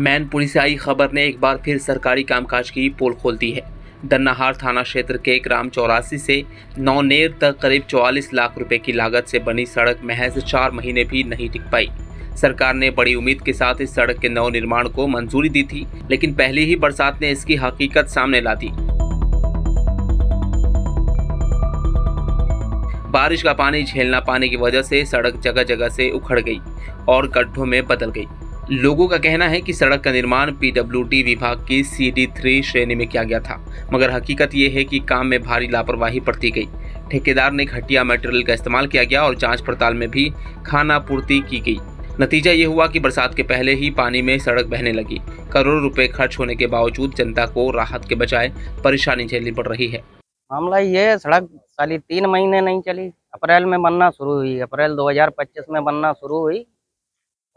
मैनपुरी से आई खबर ने एक बार फिर सरकारी कामकाज की पोल खोल दी है। दन्नाहार थाना क्षेत्र के ग्राम 84 से नौनेर तक करीब 44 लाख रुपए की लागत से बनी सड़क महज 4 महीने भी नहीं टिक पाई। सरकार ने बड़ी उम्मीद के साथ इस सड़क के नव निर्माण को मंजूरी दी थी, लेकिन पहली ही बरसात ने इसकी हकीकत सामने ला दी। बारिश का पानी झेल ना पाने की वजह से सड़क जगह जगह से उखड़ गई और गड्ढों में बदल गई। लोगों का कहना है कि सड़क का निर्माण पीडब्ल्यूडी विभाग की CD3 श्रेणी में किया गया था, मगर हकीकत ये है कि काम में भारी लापरवाही बरती गई। ठेकेदार ने घटिया मटेरियल का इस्तेमाल किया गया और जांच पड़ताल में भी खानापूर्ति की गई। नतीजा ये हुआ कि बरसात के पहले ही पानी में सड़क बहने लगी। करोड़ों रुपए खर्च होने के बावजूद जनता को राहत के बजाय परेशानी झेलनी पड़ रही है। मामला ये है, सड़क साली 3 महीने नहीं चली। अप्रैल में बनना शुरू हुई, अप्रैल 2025 में बनना शुरू हुई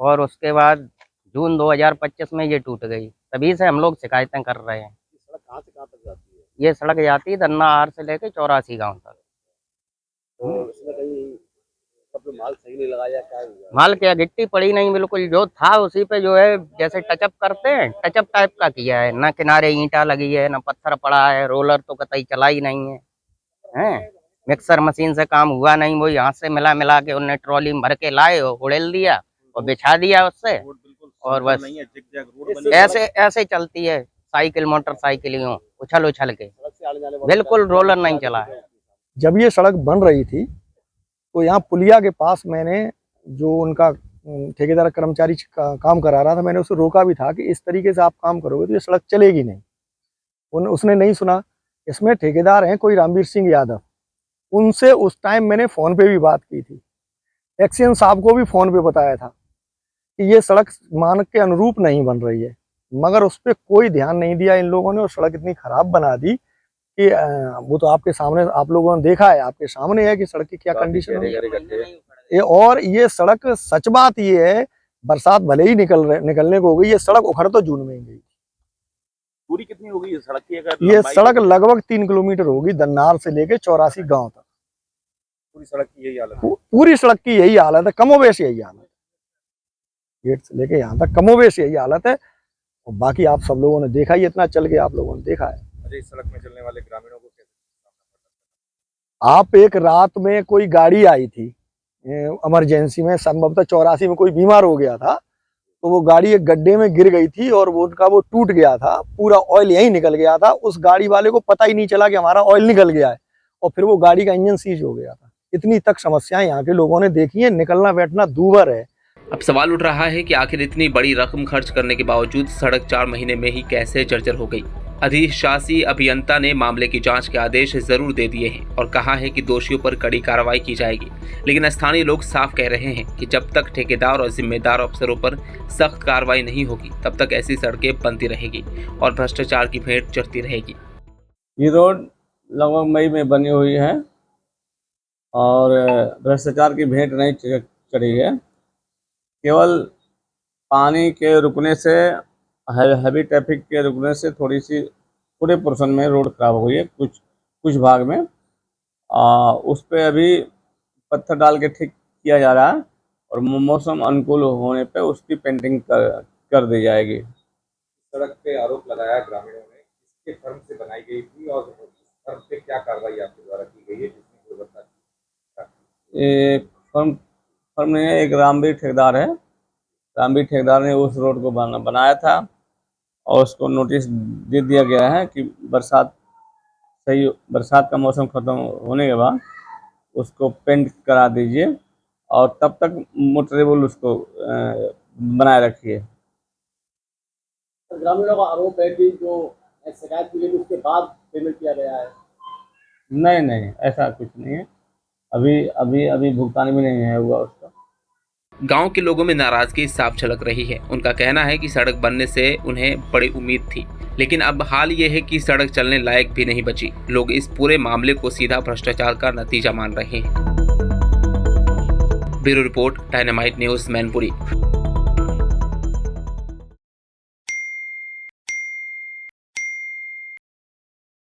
और उसके बाद जून 2025 में ये टूट गई। तभी से हम लोग शिकायतें कर रहे हैं। सड़क कहाँ से कहाँ तक जाती है? ये सड़क जाती है दन्नाहार से लेके 84 गांव तक। तो इसमें कहीं मतलब माल सही नहीं लगाया, क्या हुआ? माल क्या, गिट्टी पड़ी नहीं, बिल्कुल जो था उसी पे जो है जैसे टचअप करते हैं, टचअप टाइप का किया है। ना किनारे ईंटा लगी है, ना पत्थर पड़ा है, रोलर तो कतई चला ही नहीं है। हैं मिक्सर मशीन से काम हुआ नहीं, वो यहाँ से मिला के उन्हें ट्रॉली में भर के लाए और उड़ेल दिया और बिछा दिया उससे, और बस ऐसे चलती है साइकिल मोटरसाइकिल यूं उछल के, बिल्कुल रोलर नहीं चला है। जब ये सड़क बन रही थी तो यहाँ पुलिया के पास मैंने जो उनका ठेकेदार कर्मचारी काम करा रहा था, मैंने उसे रोका भी था कि इस तरीके से आप काम करोगे तो ये सड़क चलेगी नहीं। उसने नहीं सुना। इसमें ठेकेदार हैं कोई रामवीर सिंह यादव, उनसे उस टाइम मैंने फ़ोन पे भी बात की थी। एक्सीएन साहब को भी फ़ोन पे बताया था कि ये सड़क मानक के अनुरूप नहीं बन रही है, मगर उस पर कोई ध्यान नहीं दिया इन लोगों ने और सड़क इतनी ख़राब बना दी कि वो तो आपके सामने, आप लोगों ने देखा है, आपके सामने है कि सड़क की क्या कंडीशन है। और ये सड़क, सच बात ये है, बरसात भले ही निकलने को हो गई, ये सड़क उखड़ तो जून में ही गई। दूरी कितनी होगी ये सड़क की? ये सड़क लगभग 3 किलोमीटर होगी, दन्नार से लेके 84 गांव तक। पूरी सड़क की यही हालत है? पूरी सड़क की यही हालत है, कमोबेश यही हालत है। गेट से लेके यहाँ तक कमोबेश यही हालत है। और बाकी आप सब लोगों ने देखा ही, इतना चल के आप लोगों ने देखा है। इस सड़क में चलने वाले ग्रामीणों को कैसे? आप एक रात में कोई गाड़ी आई थी इमरजेंसी में, संभवतः 84 में कोई बीमार हो गया था, तो वो गाड़ी एक गड्ढे में गिर गई थी और वो उनका वो टूट गया था, पूरा ऑयल यहीं निकल गया था। उस गाड़ी वाले को पता ही नहीं चला कि हमारा ऑयल निकल गया है, और फिर वो गाड़ी का इंजन सीज हो गया था। इतनी तक समस्याएं यहाँ के लोगों ने देखी है, निकलना बैठना दूभर है। अब सवाल उठ रहा है कि आखिर इतनी बड़ी रकम खर्च करने के बावजूद सड़क 4 महीने में ही कैसे जर्जर हो गई। अधिशासी अभियंता ने मामले की जांच के आदेश जरूर दे दिए हैं और कहा है कि दोषियों पर कड़ी कार्रवाई की जाएगी, लेकिन स्थानीय लोग साफ कह रहे हैं कि जब तक ठेकेदार और जिम्मेदार अफसरों पर सख्त कार्रवाई नहीं होगी, तब तक ऐसी सड़कें बनती रहेगी और भ्रष्टाचार की भेंट चढ़ती रहेगी। ये रोड लगभग मई में बनी हुई है और भ्रष्टाचार की भेंट नहीं चढ़ी है। केवल पानी के रुकने से, हैवी ट्रैफिक के रुकने से थोड़ी सी पूरे पोर्शन में रोड खराब हो गई है, कुछ भाग में। उस पे अभी पत्थर डाल के ठीक किया जा रहा है और मौसम अनुकूल होने पे उसकी पेंटिंग कर दी जाएगी। सड़क पे आरोप लगाया ग्रामीणों ने, इसके फर्म से बनाई गई थी और फर्म पे क्या कार्रवाई आपके द्वारा की गई है जिसकी गुणवत्ता की? ये फर्म नहीं है, एक रामवीर ठेकेदार है। रामवीर ठेकेदार ने उस रोड को बनाया था और उसको नोटिस दे दिया गया है कि बरसात का मौसम खत्म होने के बाद उसको पेंट करा दीजिए और तब तक मोटरेबल उसको बनाए रखिए। ग्रामीणों का आरोप है कि जो शिकायत की गई उसके बाद पेमेंट किया गया है। नहीं, ऐसा कुछ नहीं है। अभी भुगतान भी नहीं है हुआ उसका। गांव के लोगों में नाराजगी साफ झलक रही है। उनका कहना है कि सड़क बनने से उन्हें बड़ी उम्मीद थी, लेकिन अब हाल ये है कि सड़क चलने लायक भी नहीं बची। लोग इस पूरे मामले को सीधा भ्रष्टाचार का नतीजा मान रहे हैं। Bureau report, dynamite news, Mainpuri.